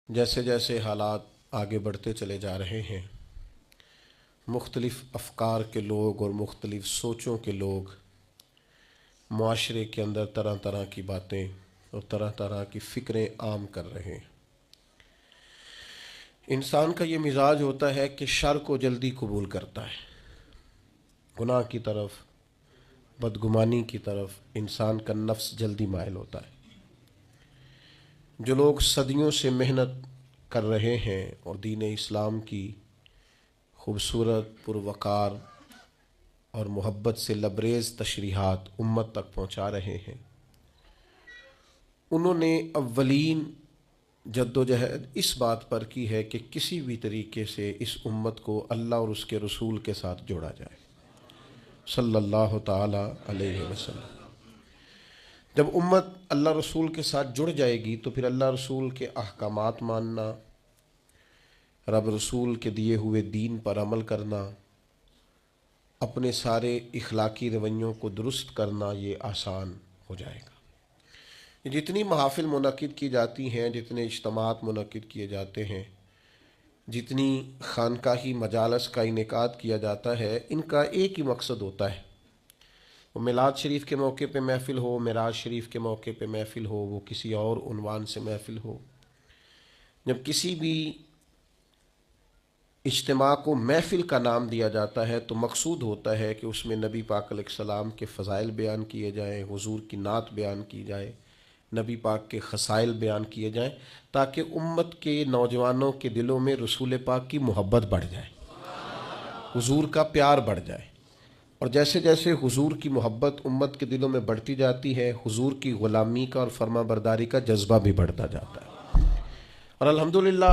جیسے جیسے حالات آگے بڑھتے چلے جا رہے ہیں، مختلف افکار کے لوگ اور مختلف سوچوں کے لوگ معاشرے کے اندر طرح طرح کی باتیں اور طرح طرح کی فکریں عام کر رہے ہیں۔ انسان کا یہ مزاج ہوتا ہے کہ شر کو جلدی قبول کرتا ہے، گناہ کی طرف، بدگمانی کی طرف انسان کا نفس جلدی مائل ہوتا ہے۔ جو لوگ صدیوں سے محنت کر رہے ہیں اور دین اسلام کی خوبصورت پروقار اور محبت سے لبریز تشریحات امت تک پہنچا رہے ہیں، انہوں نے اولین جد و جہد اس بات پر کی ہے کہ کسی بھی طریقے سے اس امت کو اللہ اور اس کے رسول کے ساتھ جوڑا جائے صلی اللہ تعالی علیہ وسلم۔ جب امت اللہ رسول کے ساتھ جڑ جائے گی تو پھر اللہ رسول کے احکامات ماننا، رب رسول کے دیے ہوئے دین پر عمل کرنا، اپنے سارے اخلاقی رویوں کو درست کرنا یہ آسان ہو جائے گا۔ جتنی محافل منعقد کی جاتی ہیں، جتنے اجتماعات منعقد کیے جاتے ہیں، جتنی خانقاہی مجالس کا انعقاد کیا جاتا ہے، ان کا ایک ہی مقصد ہوتا ہے، وہ میلاد شریف کے موقع پہ محفل ہو، معراج شریف کے موقع پہ محفل ہو، وہ کسی اور عنوان سے محفل ہو۔ جب کسی بھی اجتماع کو محفل کا نام دیا جاتا ہے تو مقصود ہوتا ہے کہ اس میں نبی پاک علیہ السلام کے فضائل بیان کیے جائیں، حضور کی نعت بیان کی جائے، نبی پاک کے خصائل بیان کیے جائیں، تاکہ امت کے نوجوانوں کے دلوں میں رسول پاک کی محبت بڑھ جائے، حضور کا پیار بڑھ جائے۔ اور جیسے جیسے حضور کی محبت امت کے دلوں میں بڑھتی جاتی ہے، حضور کی غلامی کا اور فرما برداری کا جذبہ بھی بڑھتا جاتا ہے۔ اور الحمدللہ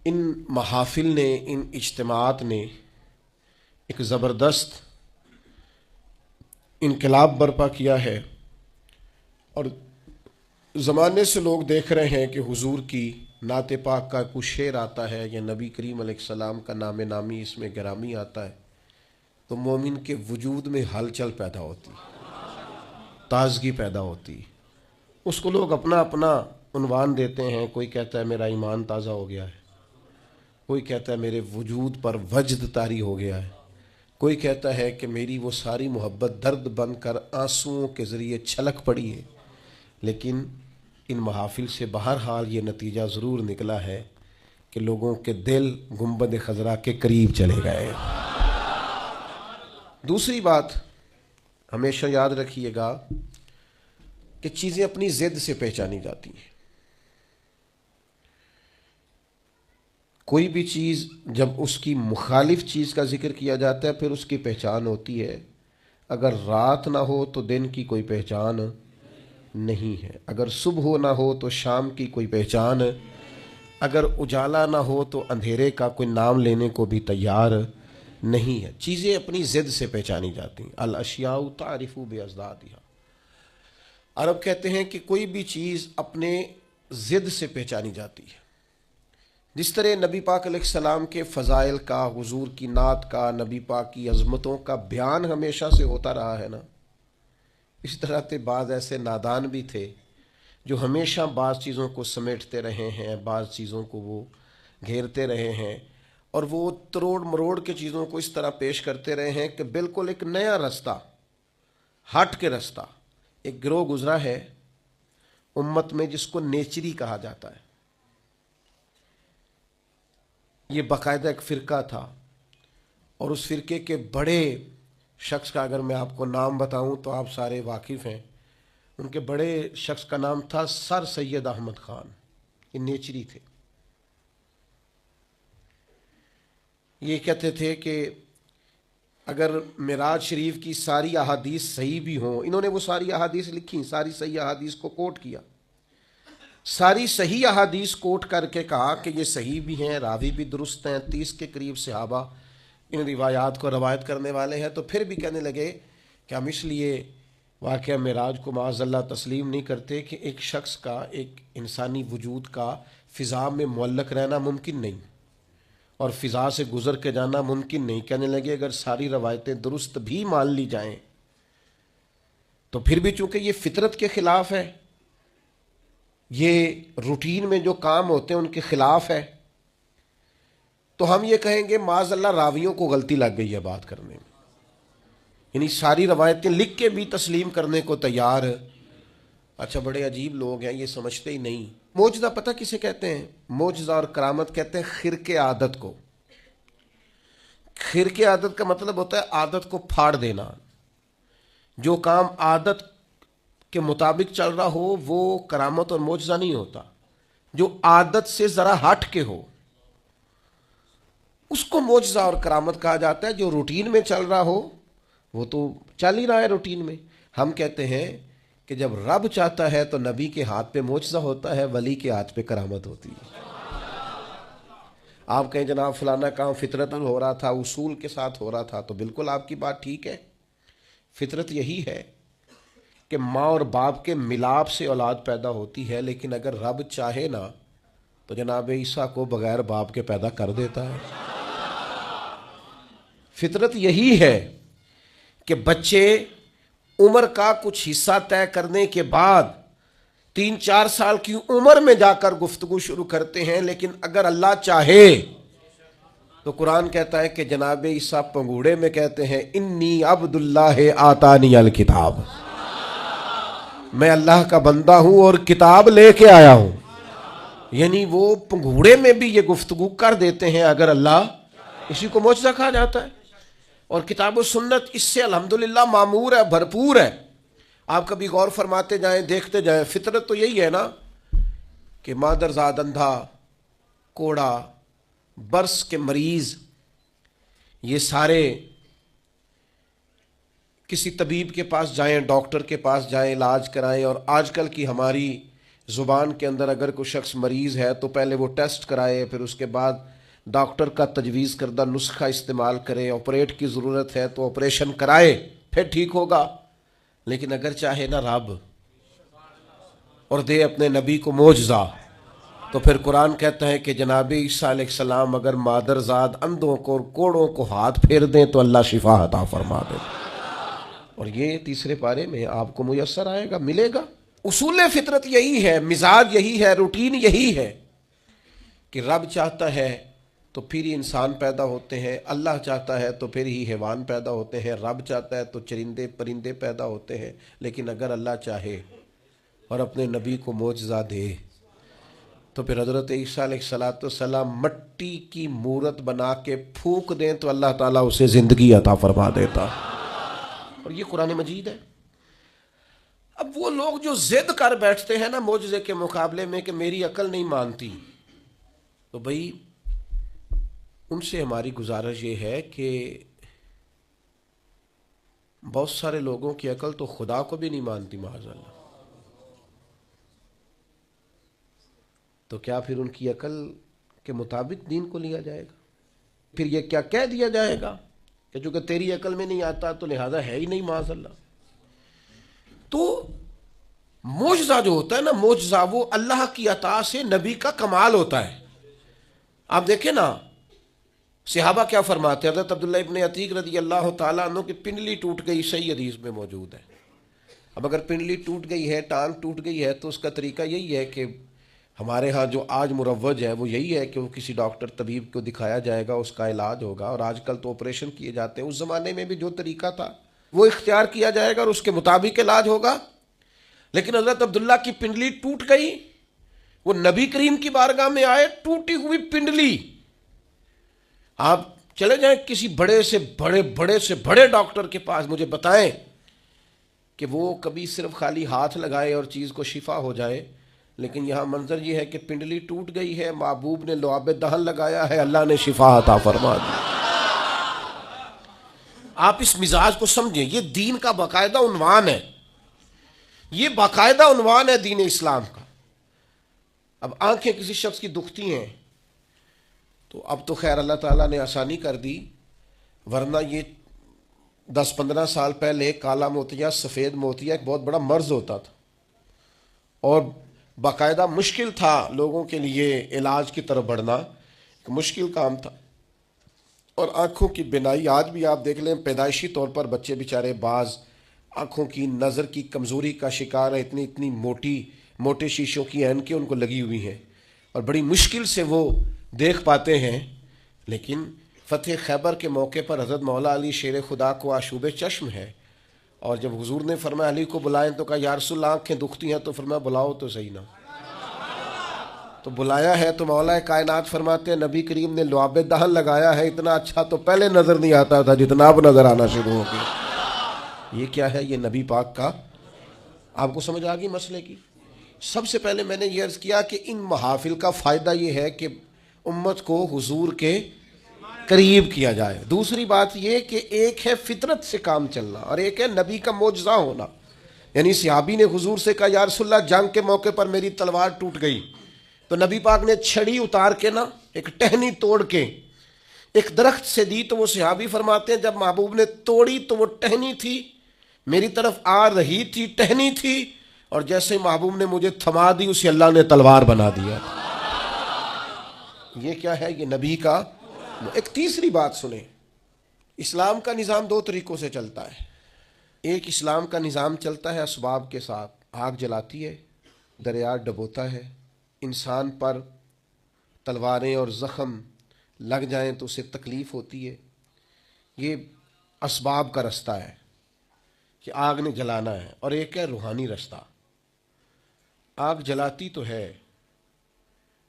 ان محافل نے، ان اجتماعات نے ایک زبردست انقلاب برپا کیا ہے، اور زمانے سے لوگ دیکھ رہے ہیں کہ حضور کی نعت پاک کا کچھ شعر آتا ہے یا نبی کریم علیہ السلام کا نام نامی اس میں گرامی آتا ہے تو مومن کے وجود میں ہلچل پیدا ہوتی، تازگی پیدا ہوتی۔ اس کو لوگ اپنا اپنا عنوان دیتے ہیں، کوئی کہتا ہے میرا ایمان تازہ ہو گیا ہے، کوئی کہتا ہے میرے وجود پر وجد طاری ہو گیا ہے، کوئی کہتا ہے کہ میری وہ ساری محبت درد بن کر آنسوؤں کے ذریعے چھلک پڑی ہے۔ لیکن ان محافل سے بہرحال یہ نتیجہ ضرور نکلا ہے کہ لوگوں کے دل گنبد خضرا کے قریب چلے گئے۔ دوسری بات ہمیشہ یاد رکھیے گا کہ چیزیں اپنی ضد سے پہچانی جاتی ہیں۔ کوئی بھی چیز جب اس کی مخالف چیز کا ذکر کیا جاتا ہے پھر اس کی پہچان ہوتی ہے۔ اگر رات نہ ہو تو دن کی کوئی پہچان نہیں ہے، اگر صبح نہ ہو تو شام کی کوئی پہچان، اگر اجالا نہ ہو تو اندھیرے کا کوئی نام لینے کو بھی تیار نہیں ہے۔ چیزیں اپنی ضد سے پہچانی جاتی ہیں۔ الاشیاء تعرف باضدادها۔ عرب کہتے ہیں کہ کوئی بھی چیز اپنے ضد سے پہچانی جاتی ہے۔ جس طرح نبی پاک علیہ السلام کے فضائل کا، حضور کی نعت کا، نبی پاک کی عظمتوں کا بیان ہمیشہ سے ہوتا رہا ہے نا، اس طرح سے بعض ایسے نادان بھی تھے جو ہمیشہ بعض چیزوں کو سمیٹتے رہے ہیں، بعض چیزوں کو وہ گھیرتے رہے ہیں، اور وہ تروڑ مروڑ کے چیزوں کو اس طرح پیش کرتے رہے ہیں کہ بالکل ایک نیا رستہ، ہٹ کے رستہ۔ ایک گروہ گزرا ہے امت میں جس کو نیچری کہا جاتا ہے، یہ باقاعدہ ایک فرقہ تھا، اور اس فرقے کے بڑے شخص کا اگر میں آپ کو نام بتاؤں تو آپ سارے واقف ہیں۔ ان کے بڑے شخص کا نام تھا سر سید احمد خان، یہ نیچری تھے۔ یہ کہتے تھے کہ اگر معراج شریف کی ساری احادیث صحیح بھی ہوں، انہوں نے وہ ساری احادیث لکھی، ساری صحیح احادیث کو کوٹ کیا، ساری صحیح احادیث کوٹ کر کے کہا کہ یہ صحیح بھی ہیں، راوی بھی درست ہیں، 30 کے قریب صحابہ ان روایات کو روایت کرنے والے ہیں، تو پھر بھی کہنے لگے کہ ہم اس لیے واقعہ معراج کو معاذ اللہ تسلیم نہیں کرتے کہ ایک شخص کا، ایک انسانی وجود کا فضا میں معلق رہنا ممکن نہیں، اور فضا سے گزر کے جانا ممکن نہیں۔ کہنے لگے اگر ساری روایتیں درست بھی مان لی جائیں تو پھر بھی چونکہ یہ فطرت کے خلاف ہے یہ روٹین میں جو کام ہوتے ہیں ان کے خلاف ہے، تو ہم یہ کہیں گے معاذ اللہ راویوں کو غلطی لگ گئی ہے بات کرنے میں، یعنی ساری روایتیں لکھ کے بھی تسلیم کرنے کو تیار۔ اچھا بڑے عجیب لوگ ہیں، یہ سمجھتے ہی نہیں۔ معجزہ پتہ کسے کہتے ہیں؟ معجزہ اور کرامت کہتے ہیں خرق عادت کو۔ خرق عادت کا مطلب ہوتا ہے عادت کو پھاڑ دینا۔ جو کام عادت کے مطابق چل رہا ہو وہ کرامت اور معجزہ نہیں ہوتا، جو عادت سے ذرا ہٹ کے ہو اس کو معجزہ اور کرامت کہا جاتا ہے۔ جو روٹین میں چل رہا ہو وہ تو چل ہی رہا ہے روٹین میں۔ ہم کہتے ہیں کہ جب رب چاہتا ہے تو نبی کے ہاتھ پہ معجزہ ہوتا ہے، ولی کے ہاتھ پہ کرامت ہوتی ہے۔ آپ کہیں جناب فلانا کام فطرتاً ہو رہا تھا، اصول کے ساتھ ہو رہا تھا، تو بالکل آپ کی بات ٹھیک ہے۔ فطرت یہی ہے کہ ماں اور باپ کے ملاپ سے اولاد پیدا ہوتی ہے، لیکن اگر رب چاہے نا تو جناب عیسیٰ کو بغیر باپ کے پیدا کر دیتا ہے۔ فطرت یہی ہے کہ بچے عمر کا کچھ حصہ طے کرنے کے بعد 3-4 سال کی عمر میں جا کر گفتگو شروع کرتے ہیں، لیکن اگر اللہ چاہے تو قرآن کہتا ہے کہ جناب عیسیٰ پنگوڑے میں کہتے ہیں انی عبد اللہ آتانی الکتاب، میں اللہ کا بندہ ہوں اور کتاب لے کے آیا ہوں۔ یعنی وہ پنگوڑے میں بھی یہ گفتگو کر دیتے ہیں اگر اللہ، اسی کو معجزہ کہا جاتا ہے۔ اور کتاب و سنت اس سے الحمدللہ معمور ہے، بھرپور ہے۔ آپ کبھی غور فرماتے جائیں، دیکھتے جائیں، فطرت تو یہی ہے نا کہ مادرزاد اندھا، کوڑا، برس کے مریض، یہ سارے کسی طبیب کے پاس جائیں، ڈاکٹر کے پاس جائیں، علاج کرائیں۔ اور آج کل کی ہماری زبان کے اندر اگر کوئی شخص مریض ہے تو پہلے وہ ٹیسٹ کرائے، پھر اس کے بعد ڈاکٹر کا تجویز کردہ نسخہ استعمال کرے، آپریٹ کی ضرورت ہے تو آپریشن کرائے، پھر ٹھیک ہوگا۔ لیکن اگر چاہے نا رب اور دے اپنے نبی کو معجزہ، تو پھر قرآن کہتا ہے کہ جناب عیسیٰ علیہ السلام اگر مادرزاد اندھوں کو اور کوڑوں کو ہاتھ پھیر دیں تو اللہ شفا عطا فرما دے۔ اور یہ تیسرے پارے میں آپ کو میسر آئے گا، ملے گا۔ اصول فطرت یہی ہے، مزاج یہی ہے، روٹین یہی ہے کہ رب چاہتا ہے تو پھر ہی انسان پیدا ہوتے ہیں، اللہ چاہتا ہے تو پھر ہی حیوان پیدا ہوتے ہیں، رب چاہتا ہے تو چرندے پرندے پیدا ہوتے ہیں۔ لیکن اگر اللہ چاہے اور اپنے نبی کو معجزہ دے تو پھر حضرت عیسیٰ علیہ السلام مٹی کی مورت بنا کے پھونک دیں تو اللہ تعالیٰ اسے زندگی عطا فرما دیتا۔ اور یہ قرآن مجید ہے۔ اب وہ لوگ جو ضد کر بیٹھتے ہیں نا معجزے کے مقابلے میں کہ میری عقل نہیں مانتی، تو بھئی ان سے ہماری گزارش یہ ہے کہ بہت سارے لوگوں کی عقل تو خدا کو بھی نہیں مانتی معاذ اللہ، تو کیا پھر ان کی عقل کے مطابق دین کو لیا جائے گا؟ پھر یہ کیا کہہ دیا جائے گا کہ چونکہ تیری عقل میں نہیں آتا تو لہذا ہے ہی نہیں معاذ اللہ۔ تو معجزہ جو ہوتا ہے نا، معجزہ وہ اللہ کی عطا سے نبی کا کمال ہوتا ہے۔ آپ دیکھیں نا صحابہ کیا فرماتے ہیں، حضرت عبداللہ ابن عتیق رضی اللہ تعالیٰ عنہ کی پنڈلی ٹوٹ گئی، صحیح حدیث میں موجود ہے۔ اب اگر پنڈلی ٹوٹ گئی ہے، ٹانگ ٹوٹ گئی ہے، تو اس کا طریقہ یہی ہے کہ ہمارے ہاں جو آج مروج ہے وہ یہی ہے کہ وہ کسی ڈاکٹر طبیب کو دکھایا جائے گا، اس کا علاج ہوگا۔ اور آج کل تو آپریشن کیے جاتے ہیں، اس زمانے میں بھی جو طریقہ تھا وہ اختیار کیا جائے گا اور اس کے مطابق علاج ہوگا۔ لیکن حضرت عبداللہ کی پنڈلی ٹوٹ گئی، وہ نبی کریم کی بارگاہ میں آئے، ٹوٹی ہوئی پنڈلی۔ آپ چلے جائیں کسی بڑے سے بڑے ڈاکٹر کے پاس، مجھے بتائیں کہ وہ کبھی صرف خالی ہاتھ لگائے اور چیز کو شفا ہو جائے۔ لیکن یہاں منظر یہ ہے کہ پنڈلی ٹوٹ گئی ہے، محبوب نے لعاب دہن لگایا ہے، اللہ نے شفا عطا فرما دی۔ آپ اس مزاج کو سمجھیں، یہ دین کا باقاعدہ عنوان ہے، یہ باقاعدہ عنوان ہے دین اسلام کا۔ اب آنکھیں کسی شخص کی دکھتی ہیں تو اب تو خیر اللہ تعالیٰ نے آسانی کر دی، ورنہ یہ 10-15 سال پہلے کالا موتیا، سفید موتیا ایک بہت بڑا مرض ہوتا تھا اور باقاعدہ مشکل تھا لوگوں کے لیے علاج کی طرف بڑھنا، ایک مشکل کام تھا۔ اور آنکھوں کی بینائی آج بھی آپ دیکھ لیں، پیدائشی طور پر بچے بیچارے بعض آنکھوں کی نظر کی کمزوری کا شکار ہے، اتنی موٹی موٹے شیشوں کی اینکیں ان کو لگی ہوئی ہیں اور بڑی مشکل سے وہ دیکھ پاتے ہیں. لیکن فتح خیبر کے موقع پر حضرت مولا علی شیر خدا کو آشوب چشم ہے، اور جب حضور نے فرمایا علی کو بلائیں تو کہا یا رسول اللہ آنکھیں دکھتی ہیں، تو فرمایا بلاؤ تو صحیح نا. تو بلایا ہے تو مولا کائنات فرماتے ہیں نبی کریم نے لعاب دہن لگایا ہے، اتنا اچھا تو پہلے نظر نہیں آتا تھا جتنا اب نظر آنا شروع ہو گیا. یہ کیا ہے؟ یہ نبی پاک کا. آپ کو سمجھ آ گئی مسئلے کی؟ سب سے پہلے میں نے یہ عرض کیا کہ ان محافل کا فائدہ یہ ہے کہ امت کو حضور کے قریب کیا جائے. دوسری بات یہ کہ ایک ہے فطرت سے کام چلنا اور ایک ہے نبی کا معجزہ ہونا. یعنی صحابی نے حضور سے کہا یا رسول اللہ جنگ کے موقع پر میری تلوار ٹوٹ گئی، تو نبی پاک نے چھڑی اتار کے نا ایک ٹہنی توڑ کے ایک درخت سے دی. تو وہ صحابی فرماتے ہیں جب محبوب نے توڑی تو وہ ٹہنی تھی، میری طرف آ رہی تھی، ٹہنی تھی، اور جیسے محبوب نے مجھے تھما دی اسے اللہ نے تلوار بنا دیا. یہ کیا ہے؟ یہ نبی کا. ایک تیسری بات سنیں، اسلام کا نظام دو طریقوں سے چلتا ہے. ایک اسلام کا نظام چلتا ہے اسباب کے ساتھ، آگ جلاتی ہے، دریا ڈبوتا ہے، انسان پر تلواریں اور زخم لگ جائیں تو اسے تکلیف ہوتی ہے. یہ اسباب کا رستہ ہے کہ آگ نے جلانا ہے. اور ایک ہے روحانی رستہ. آگ جلاتی تو ہے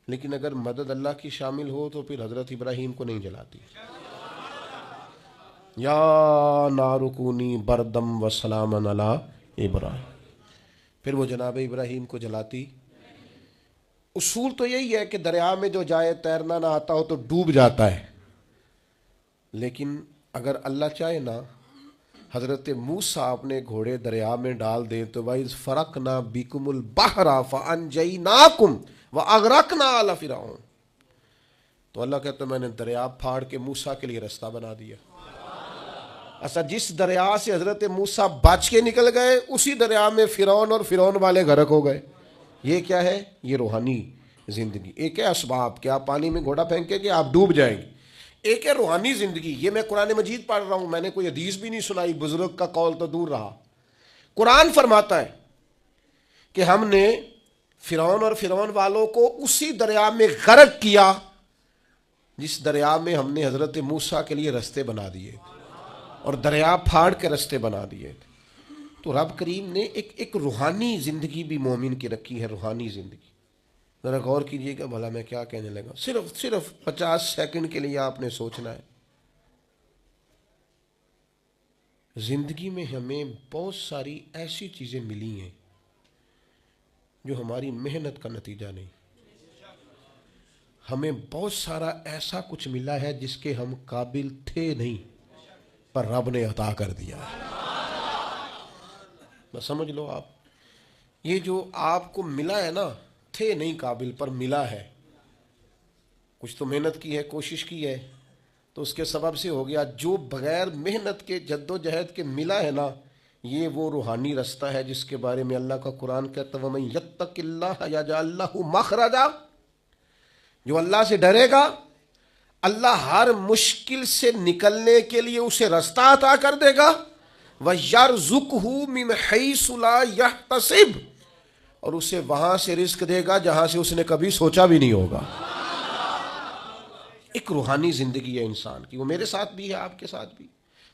لیکن اگر مدد اللہ کی شامل ہو تو پھر حضرت ابراہیم کو نہیں جلاتی. یا نارکونی بردم و سلامن علی ابراہیم، پھر وہ جناب ابراہیم کو جلاتی. اصول تو یہی ہے کہ دریا میں جو جائے تیرنا نہ آتا ہو تو ڈوب جاتا ہے، لیکن اگر اللہ چاہے نا حضرت موسیٰ اپنے گھوڑے دریا میں ڈال دیں تو وَإِذْ فَرَقْنَا بِكُمُ الْبَحْرَ فَأَنْجَيْنَاكُمْ وَأَغْرَقْنَا آلَ فِرْعَوْنَ، تو اللہ کہتا ہے میں نے دریا پھاڑ کے موسیٰ کے لیے رستہ بنا دیا. اچھا، جس دریا سے حضرت موسیٰ بچ کے نکل گئے اسی دریا میں فرعون اور فرعون والے غرق ہو گئے. یہ کیا ہے؟ یہ روحانی زندگی. ایک ہے اسباب کہ آپ پانی میں گھوڑا پھینکیں گے آپ ڈوب جائیں گے. ایک ہے روحانی زندگی. یہ میں قرآن مجید پڑھ رہا ہوں، میں نے کوئی حدیث بھی نہیں سنائی، بزرگ کا قول تو دور رہا. قرآن فرماتا ہے کہ ہم نے فرعون اور فرعون والوں کو اسی دریا میں غرق کیا جس دریا میں ہم نے حضرت موسیٰ کے لیے رستے بنا دیے اور دریا پھاڑ کے رستے بنا دیے. تو رب کریم نے ایک روحانی زندگی بھی مومن کی رکھی ہے. روحانی زندگی ذرا غور کیجئے گا، بھلا میں کیا کہنے لگا. صرف 50 سیکنڈ کے لیے آپ نے سوچنا ہے. زندگی میں ہمیں بہت ساری ایسی چیزیں ملی ہیں جو ہماری محنت کا نتیجہ نہیں. ہمیں بہت سارا ایسا کچھ ملا ہے جس کے ہم قابل تھے نہیں پر رب نے عطا کر دیا ہے. بس سمجھ لو آپ، یہ جو آپ کو ملا ہے نا، تھے نہیں قابل پر ملا ہے. کچھ تو محنت کی ہے، کوشش کی ہے تو اس کے سبب سے ہو گیا. جو بغیر محنت کے جد و جہد کے ملا ہے نا، یہ وہ روحانی رستہ ہے جس کے بارے میں اللہ کا قرآن کہتا ہے وَمَن يَتَّقِ اللَّهَ يَجْعَل لَّهُ مَخْرَجًا. جو اللہ سے ڈرے گا اللہ ہر مشکل سے نکلنے کے لیے اسے رستہ عطا کر دے گا. وَيَرْزُقْهُ مِنْ حَيْثُ لَا يَحْتَسِبُ، اور اسے وہاں سے رزق دے گا جہاں سے اس نے کبھی سوچا بھی نہیں ہوگا. ایک روحانی زندگی ہے انسان کی، وہ میرے ساتھ بھی ہے، آپ کے ساتھ بھی.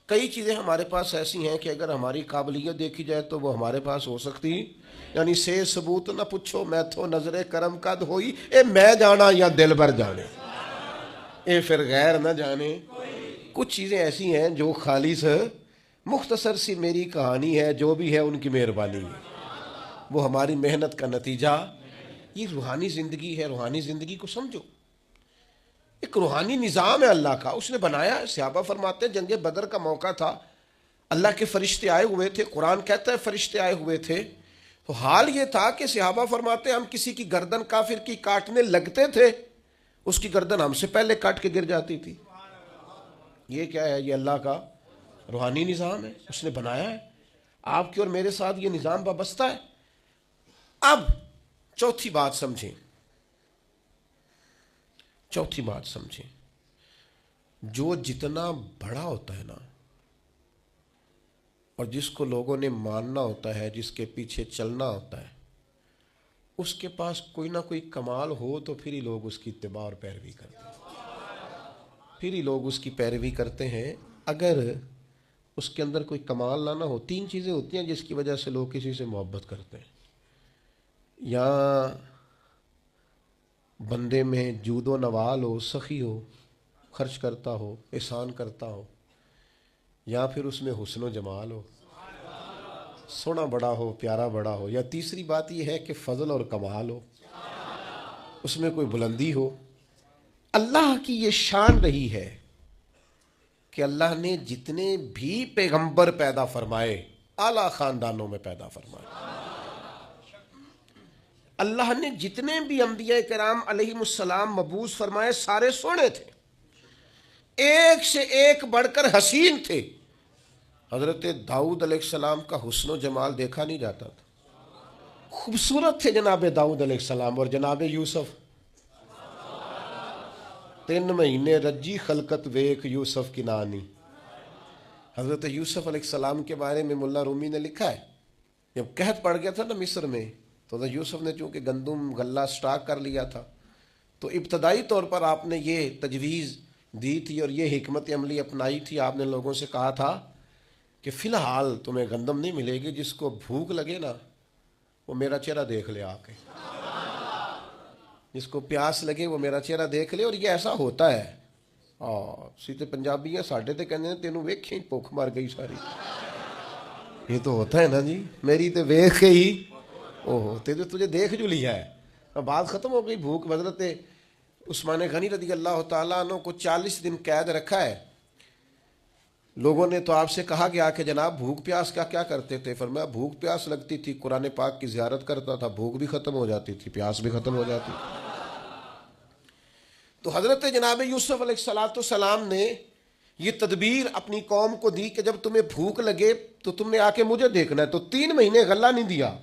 کئی چیزیں ہمارے پاس ایسی ہیں کہ اگر ہماری قابلیت دیکھی جائے تو وہ ہمارے پاس ہو سکتی. یعنی سے ثبوت نہ پوچھو میں تو نظر کرم قد ہوئی، اے میں جانا یا دل بھر جانے، اے پھر غیر نہ جانے. کچھ چیزیں ایسی ہیں جو خالص مختصر سی میری کہانی ہے، جو بھی ہے ان کی مہربانی ہے، وہ ہماری محنت کا نتیجہ. یہ روحانی زندگی ہے. روحانی زندگی کو سمجھو. ایک روحانی نظام ہے اللہ کا، اس نے بنایا ہے. صحابہ فرماتے ہیں جنگ بدر کا موقع تھا، اللہ کے فرشتے آئے ہوئے تھے. قرآن کہتا ہے فرشتے آئے ہوئے تھے. تو حال یہ تھا کہ صحابہ فرماتے ہیں ہم کسی کی گردن کافر کی کاٹنے لگتے تھے، اس کی گردن ہم سے پہلے کاٹ کے گر جاتی تھی. یہ کیا ہے؟ یہ اللہ کا روحانی نظام ہے، اس نے بنایا ہے. آپ کے اور میرے ساتھ یہ نظام وابستہ ہے. اب چوتھی بات سمجھیں، چوتھی بات سمجھیں. جو جتنا بڑا ہوتا ہے نا اور جس کو لوگوں نے ماننا ہوتا ہے، جس کے پیچھے چلنا ہوتا ہے، اس کے پاس کوئی نہ کوئی کمال ہو تو پھر ہی لوگ اس کی اتباع اور پیروی کرتے ہیں، پھر ہی لوگ اس کی پیروی کرتے ہیں۔ اگر اس کے اندر کوئی کمال نہ ہو، تین چیزیں ہوتی ہیں جس کی وجہ سے لوگ کسی سے محبت کرتے ہیں، یا بندے میں جود و نوال ہو، سخی ہو، خرچ کرتا ہو، احسان کرتا ہو، یا پھر اس میں حسن و جمال ہو، سونا بڑا ہو، پیارا بڑا ہو، یا تیسری بات یہ ہے کہ فضل اور کمال ہو، اس میں کوئی بلندی ہو۔ اللہ کی یہ شان رہی ہے کہ اللہ نے جتنے بھی پیغمبر پیدا فرمائے اعلیٰ خاندانوں میں پیدا فرمائے، اللہ نے جتنے بھی انبیاء کرام علیہم السلام مبعوث فرمائے سارے سونے تھے، ایک سے ایک بڑھ کر حسین تھے۔ حضرت داؤد علیہ السلام کا حسن و جمال دیکھا نہیں جاتا تھا، خوبصورت تھے جناب داؤد علیہ السلام، اور جناب یوسف 3 مہینے رجی خلقت ویک یوسف کی نانی۔ حضرت یوسف علیہ السلام کے بارے میں ملا رومی نے لکھا ہے، جب قحط پڑ گیا تھا نا مصر میں، تو حضرت یوسف نے چونکہ گندم غلہ سٹاک کر لیا تھا، تو ابتدائی طور پر آپ نے یہ تجویز دی تھی اور یہ حکمت عملی اپنائی تھی۔ آپ نے لوگوں سے کہا تھا کہ فی الحال تمہیں گندم نہیں ملے گی، جس کو بھوک لگے نا وہ میرا چہرہ دیکھ لے آ کے، جس کو پیاس لگے وہ میرا چہرہ دیکھ لے۔ اور یہ ایسا ہوتا ہے، سیدھے پنجابی ہیں ساڈے تے کہندے نے تینوں ویکھیں بھوک مر گئی ساری، یہ تو ہوتا ہے نا جی، میری تے ویکھ کے ہی تجھے دیکھ جو لیا ہے، بات ختم ہو گئی۔ بھوک حضرت عثمان غنی رضی اللہ تعالیٰ عنہ کو 40 دن قید رکھا ہے۔ لوگوں نے تو آپ سے کہا گیا کہ جناب بھوک پیاس کا کیا کرتے تھے؟ فرمایا بھوک پیاس لگتی تھی، قرآن پاک کی زیارت کرتا تھا، بھوک بھی ختم ہو جاتی تھی، پیاس بھی ختم ہو جاتی تھی۔ تو حضرت جناب یوسف علیہ السلام نے یہ تدبیر اپنی قوم کو دی کہ جب تمہیں بھوک لگے تو تم نے آ کے مجھے دیکھنا ہے۔ تو 3 مہینے غلہ نہیں دیا،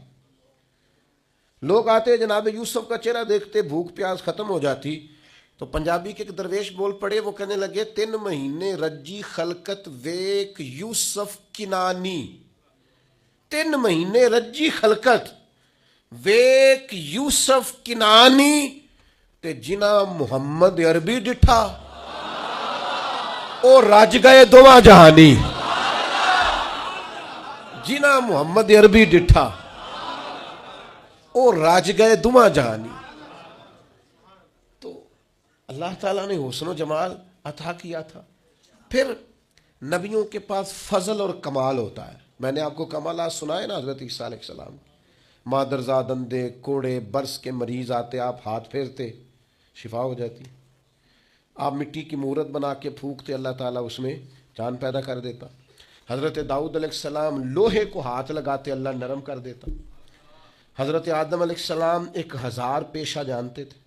لوگ آتے جناب یوسف کا چہرہ دیکھتے، بھوک پیاس ختم ہو جاتی۔ تو پنجابی کے ایک درویش بول پڑے، وہ کہنے لگے 3 مہینے رجی خلقت ویک یوسف کنانی، 3 مہینے رجی خلقت ویک یوسف کنانی تے جنا محمد عربی ڈٹھا او رج گئے دوواں جہانی، جنا محمد عربی ڈٹھا او راج گئے دوواں جہانی۔ تو اللہ تعالیٰ نے حسن و جمال عطا کیا تھا۔ پھر نبیوں کے پاس فضل اور کمال ہوتا ہے۔ میں نے آپ کو کمالات سنائے نا حضرت عیسیٰ علیہ السلام، مادرزاد اندھے کوڑے برس کے مریض آتے، آپ ہاتھ پھیرتے شفا ہو جاتی، آپ مٹی کی مورت بنا کے پھونکتے، اللہ تعالیٰ اس میں جان پیدا کر دیتا۔ حضرت داؤد علیہ السلام لوہے کو ہاتھ لگاتے، اللہ نرم کر دیتا۔ حضرت آدم علیہ السلام 1000 پیشہ جانتے تھے،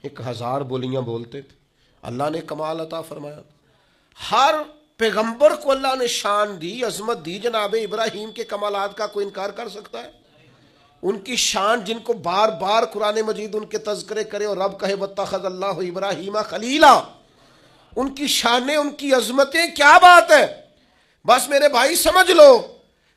1000 بولیاں بولتے تھے، اللہ نے کمال عطا فرمایا۔ ہر پیغمبر کو اللہ نے شان دی، عظمت دی۔ جناب ابراہیم کے کمالات کا کوئی انکار کر سکتا ہے؟ ان کی شان جن کو بار بار قرآن مجید ان کے تذکرے کرے اور رب کہے واتخذ اللہ ابراہیم خلیلا، ان کی شانیں، ان کی عظمتیں، کیا بات ہے۔ بس میرے بھائی سمجھ لو،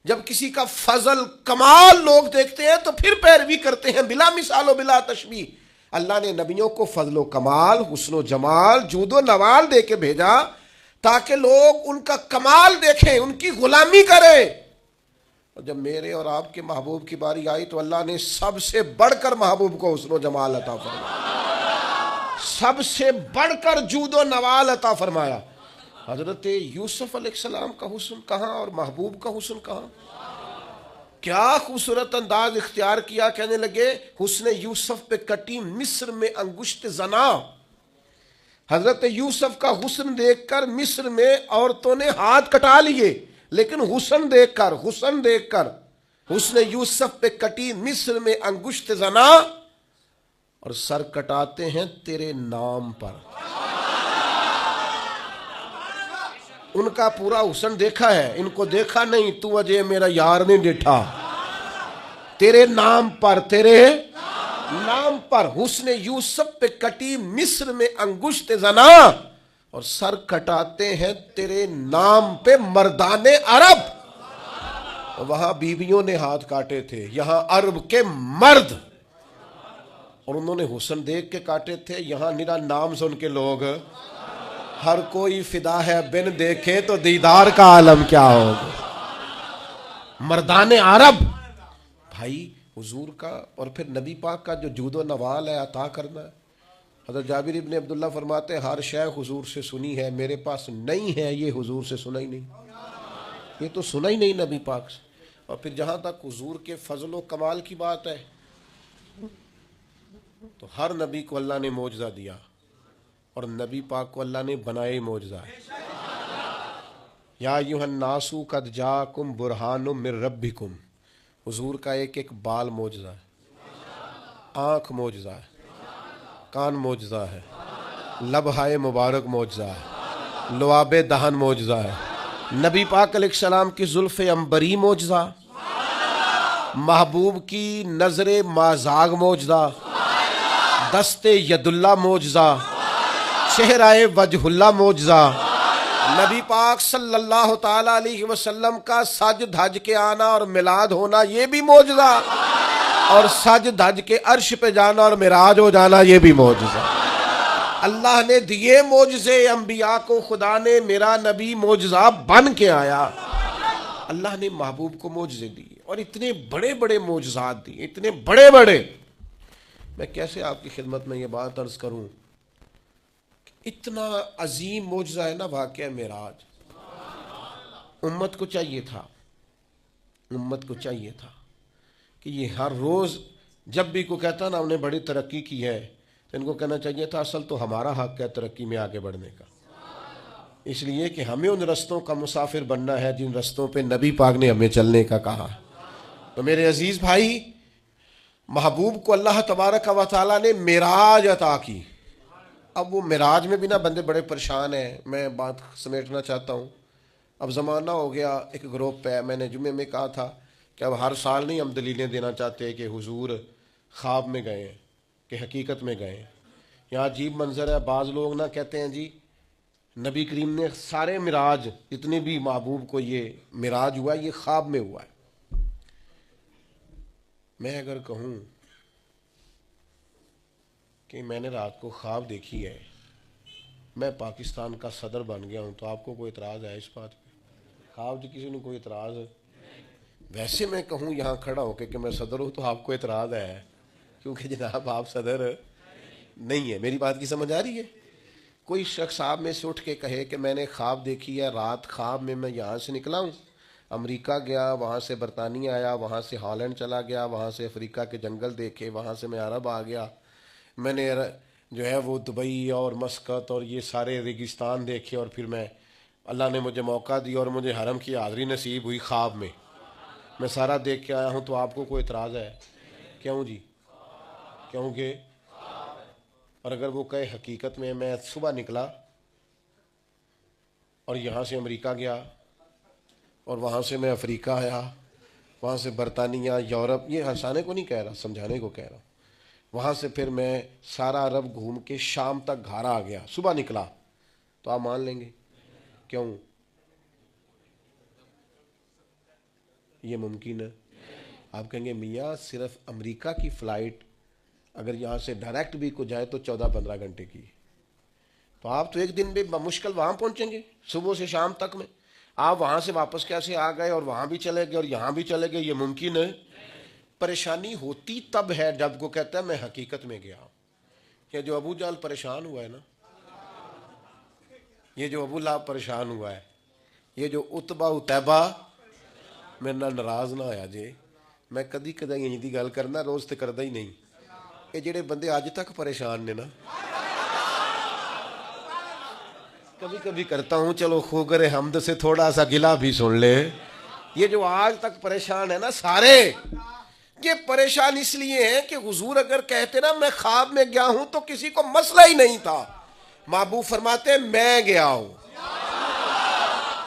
جب کسی کا فضل کمال لوگ دیکھتے ہیں تو پھر پیروی کرتے ہیں بلا مثال و بلا تشبیہ۔ اللہ نے نبیوں کو فضل و کمال، حسن و جمال، جود و نوال دے کے بھیجا تاکہ لوگ ان کا کمال دیکھیں، ان کی غلامی کریں۔ اور جب میرے اور آپ کے محبوب کی باری آئی تو اللہ نے سب سے بڑھ کر محبوب کو حسن و جمال عطا فرمایا، سب سے بڑھ کر جود و نوال عطا فرمایا۔ حضرت یوسف علیہ السلام کا حسن کہاں اور محبوب کا حسن کہاں؟ کیا خوبصورت انداز اختیار کیا، کہنے لگے حسن یوسف پہ کٹی مصر میں انگشت زنا۔ حضرت یوسف کا حسن دیکھ کر مصر میں عورتوں نے ہاتھ کٹا لیے، لیکن حسن دیکھ کر حسن یوسف پہ کٹی مصر میں انگشت زنا، اور سر کٹاتے ہیں تیرے نام پر۔ ان کا پورا حسن دیکھا ہے، ان کو دیکھا نہیں، تو اجے میرا یار نہیں ڈٹھا، تیرے نام پر، تیرے نام پر حسن یوسف پہ کٹی مصر میں انگشت زنا، اور سر کٹاتے ہیں تیرے نام پہ مردان عرب۔ وہاں بیویوں نے ہاتھ کاٹے تھے، یہاں عرب کے مرد اور انہوں نے حسن دیکھ کے کاٹے تھے. یہاں نرا نام سن کے لوگ ہر کوئی فدا ہے بن دیکھے تو دیدار کا عالم کیا ہوگا. مردان عرب بھائی حضور کا اور پھر نبی پاک کا جو جود و نوال ہے عطا کرنا ہے. حضرت جابر ابن عبداللہ فرماتے ہیں ہر شے حضور سے سنی ہے, میرے پاس نہیں ہے یہ حضور سے سنا ہی نہیں, یہ تو سنا ہی نہیں نبی پاک سے. اور پھر جہاں تک حضور کے فضل و کمال کی بات ہے تو ہر نبی کو اللہ نے معجزہ دیا اور نبی پاک کو اللہ نے بنائے معجزہ ہے. یا ایھا الناس قد جاءکم برہان من ربکم, حضور کا ایک ایک بال معجزہ ہے, آنکھ معجزہ ہے, کان معجزہ ہے, لبہائے مبارک معجزہ ہے, لعاب دہن معجزہ ہے, نبی پاک علیہ السلام کی زلف عنبری معجزہ, محبوب کی نظر مازاغ معجزہ, دست ید اللہ معجزہ, چہرہ وجہ اللہ معجزہ, نبی پاک صلی اللہ تعالیٰ علیہ وسلم کا سج دھج کے آنا اور میلاد ہونا یہ بھی معجزہ, اور سج دھج کے عرش پہ جانا اور معراج ہو جانا یہ بھی معجزہ. اللہ نے دیے معجزے انبیاء کو, خدا نے میرا نبی معجزہ بن کے آیا. اللہ نے محبوب کو معجزے دیے اور اتنے بڑے بڑے معجزات دیے, اتنے بڑے بڑے. میں کیسے آپ کی خدمت میں یہ بات عرض کروں, اتنا عظیم معجزہ ہے نا واقعہ معراج. امت کو چاہیے تھا, امت کو چاہیے تھا کہ یہ ہر روز جب بھی کوئی کہتا نا ہم نے بڑی ترقی کی ہے تو ان کو کہنا چاہیے تھا اصل تو ہمارا حق ہے ترقی میں آگے بڑھنے کا, اس لیے کہ ہمیں ان رستوں کا مسافر بننا ہے جن رستوں پہ نبی پاک نے ہمیں چلنے کا کہا. تو میرے عزیز بھائی, محبوب کو اللہ تبارک و تعالیٰ نے معراج عطا کی. اب وہ معراج میں بھی نا بندے بڑے پریشان ہیں. میں بات سمیٹنا چاہتا ہوں. اب زمانہ ہو گیا ایک گروپ پہ, میں نے جمعے میں کہا تھا کہ اب ہر سال نہیں ہم دلیلیں دینا چاہتے کہ حضور خواب میں گئے ہیں کہ حقیقت میں گئے ہیں. یہاں عجیب منظر ہے, بعض لوگ نا کہتے ہیں جی نبی کریم نے سارے معراج جتنے بھی محبوب کو یہ معراج ہوا ہے یہ خواب میں ہوا ہے. میں اگر کہوں کہ میں نے رات کو خواب دیکھی ہے, میں پاکستان کا صدر بن گیا ہوں, تو آپ کو کوئی اعتراض ہے اس بات پہ؟ خواب جی کسی نے کوئی اعتراض ہے؟ ویسے میں کہوں یہاں کھڑا ہو کے کہ میں صدر ہوں تو آپ کو اعتراض ہے, کیونکہ جناب آپ صدر نہیں ہے. میری بات کی سمجھ آ رہی ہے؟ کوئی شخص آپ میں سے اٹھ کے کہے کہ میں نے خواب دیکھی ہے, رات خواب میں یہاں سے نکلا ہوں, امریکہ گیا, وہاں سے برطانیہ آیا, وہاں سے ہالینڈ چلا گیا, وہاں سے افریقہ کے جنگل دیکھے, وہاں سے میں عرب آ گیا, میں نے جو ہے وہ دبئی اور مسقط اور یہ سارے ریگستان دیکھے, اور پھر میں اللہ نے مجھے موقع دیا اور مجھے حرم کی حاضری نصیب ہوئی خواب میں سارا دیکھ کے آیا ہوں. تو آپ کو کوئی اعتراض ہے؟ کیوں جی؟ کیونکہ اور اگر وہ کہے حقیقت میں صبح نکلا اور یہاں سے امریکہ گیا اور وہاں سے میں افریقہ آیا, وہاں سے برطانیہ, یورپ, یہ ہنسانے کو نہیں کہہ رہا, سمجھانے کو کہہ رہا ہوں, وہاں سے پھر میں سارا عرب گھوم کے شام تک گھر آ گیا, صبح نکلا, تو آپ مان لیں گے؟ کیوں؟ یہ ممکن ہے. آپ کہیں گے میاں صرف امریکہ کی فلائٹ اگر یہاں سے ڈائریکٹ بھی کو جائے تو 14-15 گھنٹے کی, تو آپ تو ایک دن بھی بمشکل وہاں پہنچیں گے صبح سے شام تک میں. آپ وہاں سے واپس کیسے آ گئے اور وہاں بھی چلے گئے اور یہاں بھی چلے گئے؟ یہ ممکن ہے؟ پریشانی ہوتی تب ہے جب کو کہتا ہے میں حقیقت میں گیا. کہ جو ابو جہل پریشان ہوا ہے نا, یہ جو ابو لہب پریشان ہوا ہے, یہ جو اتبا اتیبا, میرے نال ناراض نہ ہویا جے, میں کدی کدی انج دی گل کرنا, روز تے کردا ہی نہیں. یہ جڑے بندے اج تک پریشان نے نا, کبھی کبھی کرتا ہوں چلو خوگر حمد سے تھوڑا سا گلا بھی سن لے. یہ جو آج تک پریشان ہے نا سارے, یہ پریشان اس لیے ہیں کہ حضور اگر کہتے نا میں خواب میں گیا ہوں تو کسی کو مسئلہ ہی نہیں تھا. محبوب فرماتے میں گیا ہوں.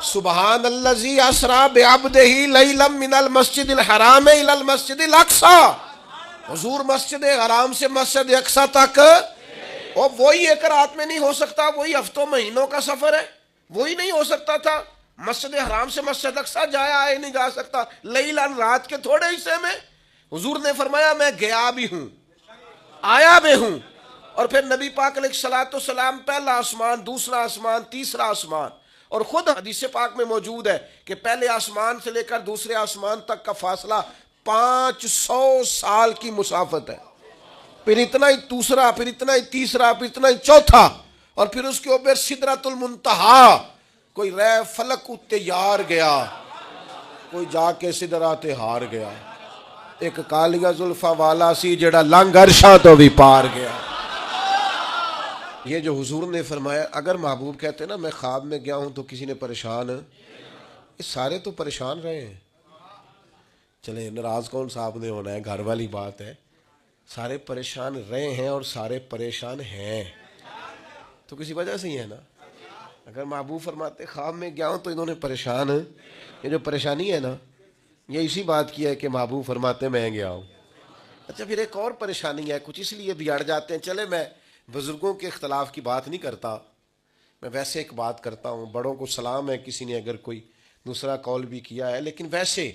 سبحان الذی اسری بعبدہ لیلا من المسجد الحرام الی المسجد الاقصی. حضور مسجد حرام سے مسجد اقصی تک, اور وہی ایک رات میں نہیں ہو سکتا, وہی ہفتوں مہینوں کا سفر ہے, وہی نہیں ہو سکتا تھا. مسجد حرام سے مسجد اقصی جایا ہے نہیں جا سکتا, لیلا رات کے تھوڑے حصے میں. حضور نے فرمایا میں گیا بھی ہوں. آیا میں ہوں. اور پھر نبی پاک علیہ الصلوۃ والسلام پہلا آسمان، دوسرا آسمان، تیسرا آسمان، اور خود حدیث پاک میں موجود ہے کہ پہلے آسمان سے لے کر دوسرے آسمان تک کا فاصلہ 500 سال کی مسافت ہے. پھر اتنا ہی دوسرا، پھر اتنا ہی تیسرا، پھر اتنا ہی چوتھا، اور پھر اس کے اوپر سدرۃ المنتہا. کوئی رہ فلک اتے یار گیا، کوئی جا کے سدرات ہار گیا. ایک کالیا زلفا والا سی جڑا لنگ عرشاں تو بھی پار گیا. یہ جو حضور نے فرمایا، اگر محبوب کہتے ہیں نا میں خواب میں گیا ہوں تو کسی نے پریشان، یہ سارے تو پریشان رہے ہیں. چلے ناراض کون صاحب نے ہونا ہے، گھر والی بات ہے. سارے پریشان رہے ہیں اور سارے پریشان ہیں تو کسی وجہ سے ہی ہے نا. اگر محبوب فرماتے خواب میں گیا ہوں تو انہوں نے پریشان، یہ جو پریشانی ہے نا یہ اسی بات کی ہے کہ محبوب فرماتے میں گیا ہوں. اچھا پھر ایک اور پریشانی ہے، کچھ اس لیے بھی اڑ جاتے ہیں. چلے میں بزرگوں کے اختلاف کی بات نہیں کرتا، میں ویسے ایک بات کرتا ہوں. بڑوں کو سلام ہے کسی نے اگر کوئی دوسرا قول بھی کیا ہے، لیکن ویسے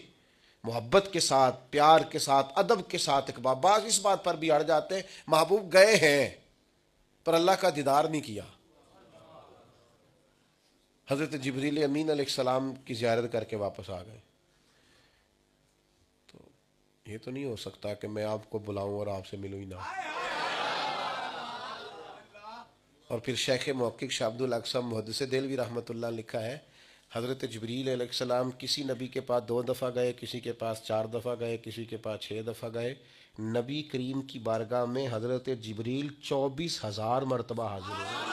محبت کے ساتھ، پیار کے ساتھ، ادب کے ساتھ ایک بعض اس بات پر بھی اڑ جاتے ہیں محبوب گئے ہیں پر اللہ کا دیدار نہیں کیا. حضرت جبریل امین علیہ السلام کی زیارت کر کے واپس آ گئے. تو یہ تو نہیں ہو سکتا کہ میں آپ کو بلاؤں اور آپ سے ملوں ہی نہ. اور پھر شیخ محقق شاہ عبد الاقصم محدث دہلوی رحمۃ اللہ لکھا ہے حضرت جبریل علیہ السلام کسی نبی کے پاس 2 دفعہ گئے، کسی کے پاس 4 دفعہ گئے، کسی کے پاس 6 دفعہ گئے. نبی کریم کی بارگاہ میں حضرت جبریل 24,000 مرتبہ حاضر ہوئے.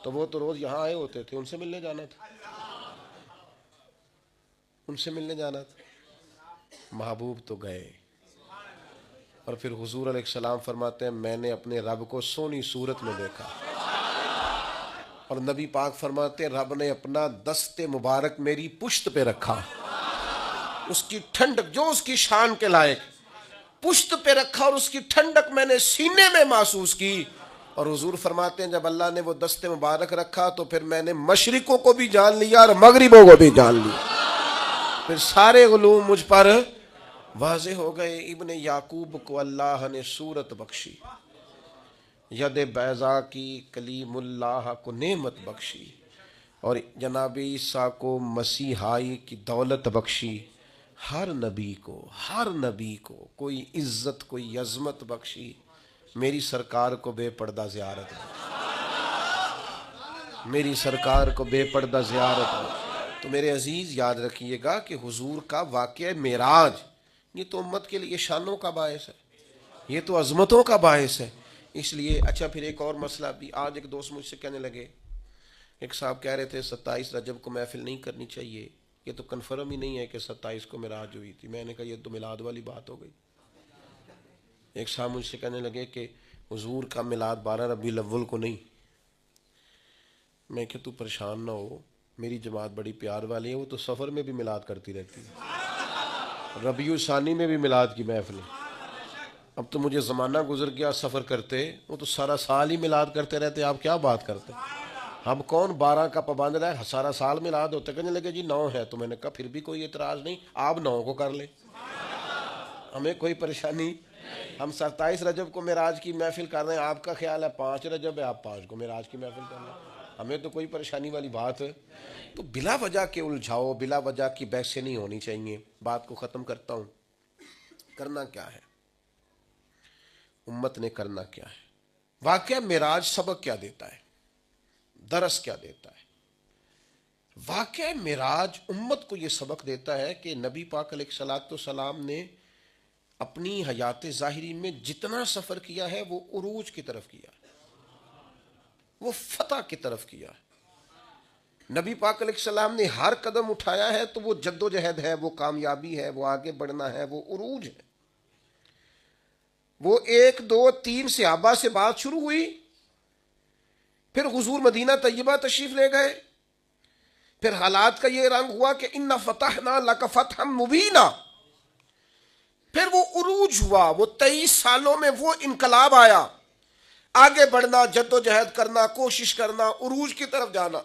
تو وہ تو روز یہاں آئے ہوتے تھے، ان سے ملنے جانا تھا، ان سے ملنے جانا تھا. محبوب تو گئے. اور پھر حضور علیہ السلام فرماتے ہیں میں نے اپنے رب کو سونی صورت میں دیکھا. اور نبی پاک فرماتے ہیں رب نے اپنا دست مبارک میری پشت پہ رکھا، اس کی ٹھنڈک جو اس کی شان کے لائق پشت پہ رکھا، اور اس کی ٹھنڈک میں نے سینے میں محسوس کی. اور حضور فرماتے ہیں جب اللہ نے وہ دست مبارک رکھا تو پھر میں نے مشرقوں کو بھی جان لیا اور مغربوں کو بھی جان لیا. پھر سارے علوم مجھ پر واضح ہو گئے. ابن یعقوب کو اللہ نے صورت بخشی، ید بیضا کی کلیم اللہ کو نعمت بخشی، اور جناب عیسیٰ کو مسیحائی کی دولت بخشی. ہر نبی کو کوئی عزت، کوئی عظمت بخشی. میری سرکار کو بے پردہ زیارت بخشی، میری سرکار کو بے پردہ زیارت بخشی. تو میرے عزیز یاد رکھیے گا کہ حضور کا واقعہ معراج یہ تو امت کے لیے شانوں کا باعث ہے، یہ تو عظمتوں کا باعث ہے. اس لیے اچھا پھر ایک اور مسئلہ بھی. آج ایک دوست مجھ سے کہنے لگے، ایک صاحب کہہ رہے تھے 27 رجب کو محفل نہیں کرنی چاہیے، یہ تو کنفرم ہی نہیں ہے کہ 27 کو معراج ہوئی تھی. میں نے کہا یہ تو میلاد والی بات ہو گئی. ایک صاحب مجھ سے کہنے لگے کہ حضور کا میلاد 12 ربیع الاول کو نہیں. میں کہ تو پریشان نہ ہو، میری جماعت بڑی پیار والی ہے، وہ تو سفر میں بھی میلاد کرتی رہتی ہے، ربیع الثانی میں بھی میلاد کی محفل ہے. اب تو مجھے زمانہ گزر گیا سفر کرتے، وہ تو سارا سال ہی میلاد کرتے رہتے. آپ کیا بات کرتے، ہم کون 12 کا پابند ہے، سارا سال میلاد ہوتا. کہنے لگے جی 9 ہے. تو میں نے کہا پھر بھی کوئی اعتراض نہیں، آپ 9 کو کر لیں، ہمیں کوئی پریشانی. ہم 27 رجب کو معراج کی محفل کر رہے ہیں، آپ کا خیال ہے 5 رجب ہے، آپ 5 کو معراج کی محفل کر رہے ہیں، ہمیں تو کوئی پریشانی والی بات ہے. تو بلا وجہ کے الجھاؤ، بلا وجہ کی بحثیں نہیں ہونی چاہیے. بات کو ختم کرتا ہوں. کرنا کیا ہے، امت نے کرنا کیا ہے. واقعہ معراج سبق کیا دیتا ہے، درس کیا دیتا ہے. واقعہ معراج امت کو یہ سبق دیتا ہے کہ نبی پاک علیہ الصلوۃ والسلام نے اپنی حیات ظاہری میں جتنا سفر کیا ہے وہ عروج کی طرف کیا، وہ فتح کی طرف کیا. نبی پاک علیہ السلام نے ہر قدم اٹھایا ہے تو وہ جد و جہد ہے، وہ کامیابی ہے، وہ آگے بڑھنا ہے، وہ عروج ہے. وہ 1 2 3 صحابہ سے بات شروع ہوئی، پھر حضور مدینہ طیبہ تشریف لے گئے، پھر حالات کا یہ رنگ ہوا کہ اِنَّا فَتَحْنَا لَكَ فَتْحًا مُبِينًا. پھر وہ عروج ہوا، وہ 23 سالوں میں وہ انقلاب آیا، آگے بڑھنا، جد و جہد کرنا، کوشش کرنا، عروج کی طرف جانا.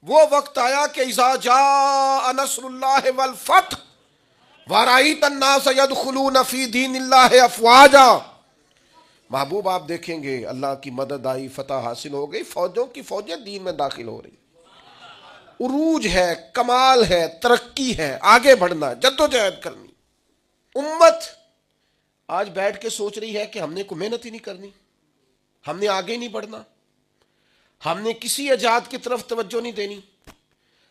وہ وقت آیا کہ اذا جاء نصر اللہ والفتح، وَرَأَيْتَ النَّاسَ يَدْخُلُونَ فِي دِينِ اللَّهِ أَفْوَاجًا، محبوب آپ دیکھیں گے اللہ کی مدد آئی، فتح حاصل ہو گئی، فوجوں کی فوجیں دین میں داخل ہو رہی، عروج ہے، کمال ہے، ترقی ہے، آگے بڑھنا، جدوجہد کرنی۔ امت آج بیٹھ کے سوچ رہی ہے کہ ہم نے کوئی محنت ہی نہیں کرنی، ہم نے آگے نہیں بڑھنا، ہم نے کسی ایجاد کی طرف توجہ نہیں دینی،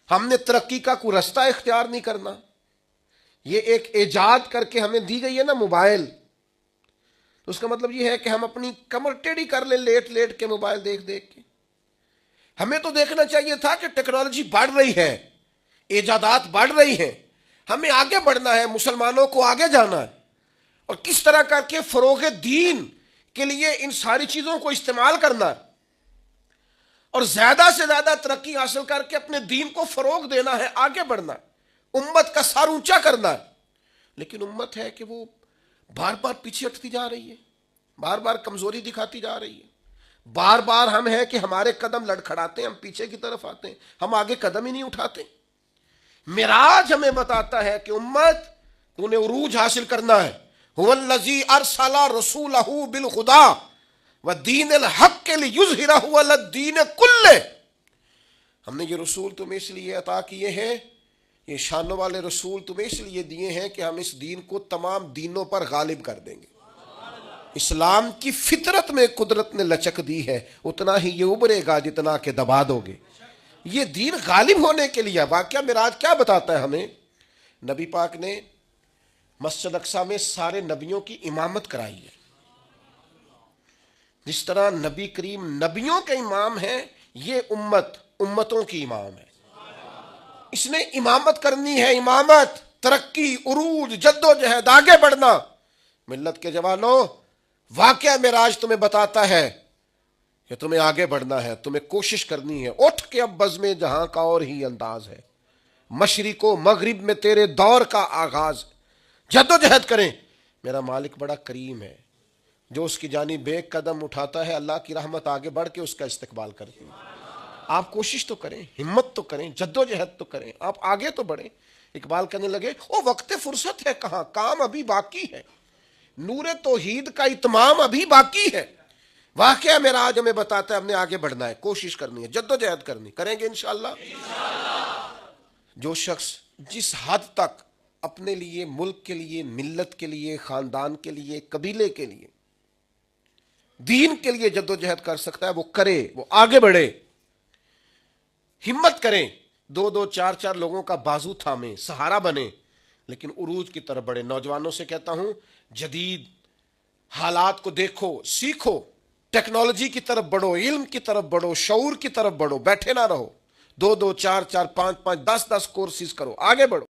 ہم نے ترقی کا کوئی رستہ اختیار نہیں کرنا۔ یہ ایک ایجاد کر کے ہمیں دی گئی ہے نا موبائل، تو اس کا مطلب یہ ہے کہ ہم اپنی کمر ٹیڑھی کر لیں لیٹ لیٹ کے موبائل دیکھ دیکھ کے۔ ہمیں تو دیکھنا چاہیے تھا کہ ٹیکنالوجی بڑھ رہی ہے، ایجادات بڑھ رہی ہیں، ہمیں آگے بڑھنا ہے، مسلمانوں کو آگے جانا ہے، اور کس طرح کر کے فروغ دین کے لیے ان ساری چیزوں کو استعمال کرنا ہے، اور زیادہ سے زیادہ ترقی حاصل کر کے اپنے دین کو فروغ دینا ہے، آگے بڑھنا ہے، امت کا سر اونچا کرنا ہے۔ لیکن امت ہے کہ وہ بار بار پیچھے ہٹتی جا رہی ہے، بار بار کمزوری دکھاتی جا رہی ہے، بار بار ہم ہیں کہ ہمارے قدم لڑکھڑاتے ہیں، ہم پیچھے کی طرف آتے ہیں، ہم آگے قدم ہی نہیں اٹھاتے۔ معراج ہمیں بتاتا ہے کہ امت تو نے عروج حاصل کرنا ہے۔ هو الذی ارسل رسولہ بالہدی ودین الحق لیظہرہ علی الدین کلہ۔ ہم نے یہ رسول تمہیں اس لیے عطا کیے ہیں، یہ شانوں والے رسول تمہیں اس لیے دیے ہیں کہ ہم اس دین کو تمام دینوں پر غالب کر دیں گے۔ اسلام کی فطرت میں قدرت نے لچک دی ہے، اتنا ہی یہ ابھرے گا جتنا کہ دبا دو گے۔ یہ دین غالب ہونے کے لیے واقعہ معراج کیا بتاتا ہے ہمیں؟ نبی پاک نے مسجد اقصی میں سارے نبیوں کی امامت کرائی ہے۔ جس طرح نبی کریم نبیوں کے امام ہیں، یہ امت امتوں کی امام ہے۔ اس نے امامت کرنی ہے، امامت، ترقی، عروج، جد و جہد، آگے بڑھنا۔ ملت کے جوانوں، واقعہ معراج تمہیں بتاتا ہے کہ تمہیں آگے بڑھنا ہے، تمہیں کوشش کرنی ہے۔ اٹھ کے اب بزم جہاں کا اور ہی انداز ہے، مشرق و مغرب میں تیرے دور کا آغاز، جد و جہد کریں۔ میرا مالک بڑا کریم ہے، جو اس کی جانب ایک قدم اٹھاتا ہے، اللہ کی رحمت آگے بڑھ کے اس کا استقبال کرتی ہے۔ آپ کوشش تو کریں، ہمت تو کریں، جد و جہد تو کریں، آپ آگے تو بڑھیں۔ اقبال کہنے لگے او وقت فرصت ہے کہاں، کام ابھی باقی ہے، نور توحید کا اتمام ابھی باقی ہے۔ واقعہ معراج ہمیں بتاتا ہے ہم نے آگے بڑھنا ہے، کوشش کرنی ہے، جد و جہد کرنی، کریں گے انشاءاللہ۔ جو شخص جس حد تک اپنے لیے، ملک کے لیے، ملت کے لیے، خاندان کے لیے، قبیلے کے لیے، دین کے لیے جد و جہد کر سکتا ہے وہ کرے، وہ آگے بڑھے، ہمت کریں، دو دو چار چار لوگوں کا بازو تھامیں، سہارا بنے، لیکن عروج کی طرف بڑھے۔ نوجوانوں سے کہتا ہوں جدید حالات کو دیکھو، سیکھو، ٹیکنالوجی کی طرف بڑھو، علم کی طرف بڑھو، شعور کی طرف بڑھو، بیٹھے نہ رہو، دو دو چار چار پانچ پانچ 10 10 کورسز کرو، آگے بڑھو۔